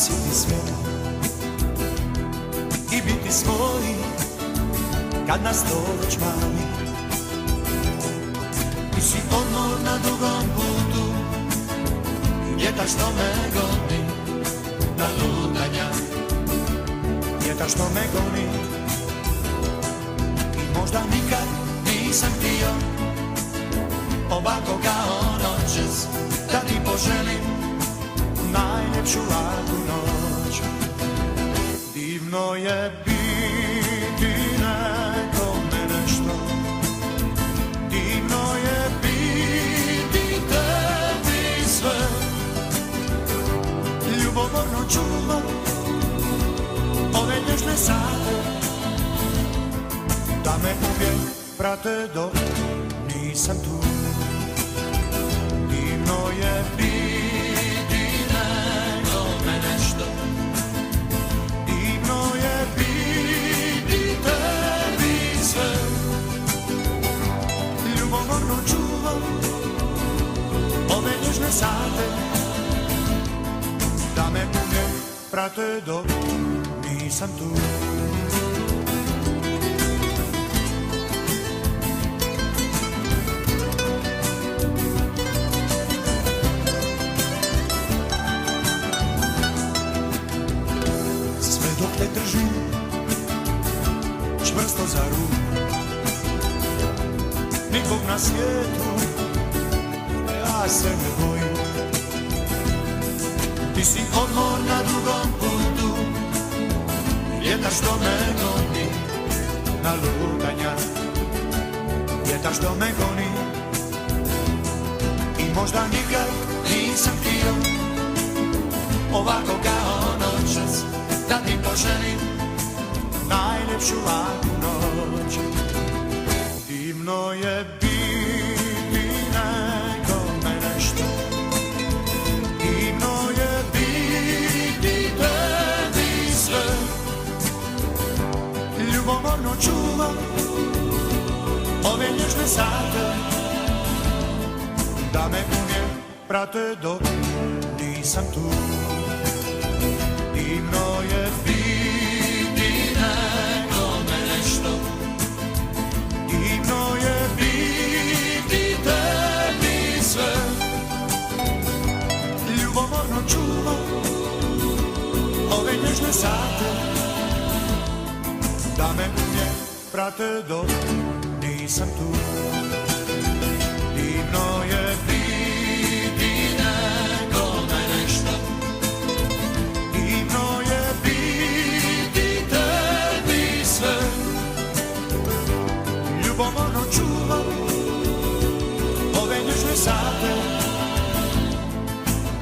spasiti svijet i biti svoji kad nas to već mani. Ti si odmor na dugom putu, vjetar što me goni na lutanja, vjetar što me goni. I možda nikad nisam htio ovako kao noćas da ti poželim najljepšu laku noć. Divno je biti nekome nešto, divno je biti tebi sve. Ljubomorno čuvam ove nježne sate, da me uvijek prate dok nisam tu. Divno je biti nekome nešto, divno je biti tebi sve. Ljubomorno čuvam ove nježne sate, da me uvijek prate dok nisam tu. Dok te držim čvrsto za ruku, nikog na svijetu ja se ne bojim. Ti si odmor na dugom putu, vjetar što me goni na lutanja, vjetar što me goni. I možda nikad nisam htio ovako kao noćas da ti poželim najljepšu laku noć. Divno je biti nekome nešto, divno je biti tebi sve. Ljubomorno čuvam ove nježne sate, da me uvijek prate dok nisam tu. Divno je biti nekome nešto, divno je biti tebi sve. Ljubomorno čuvam ove nježne sate, da me uvijek prate dok nisam tu. Divno je biti nekome nešto, divno je biti tebi sve. Ljubomorno čuvam ove nježne sate,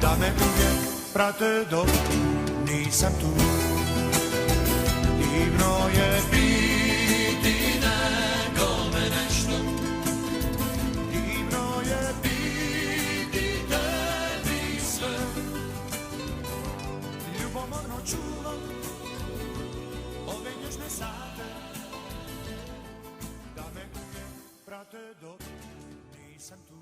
da me uvijek prate dok nisam tu. Divno je biti nekome nešto, divno je biti tebi sve. Ljubomorno čuvam ove nježne sate, da me uvijek prate dok nisam tu.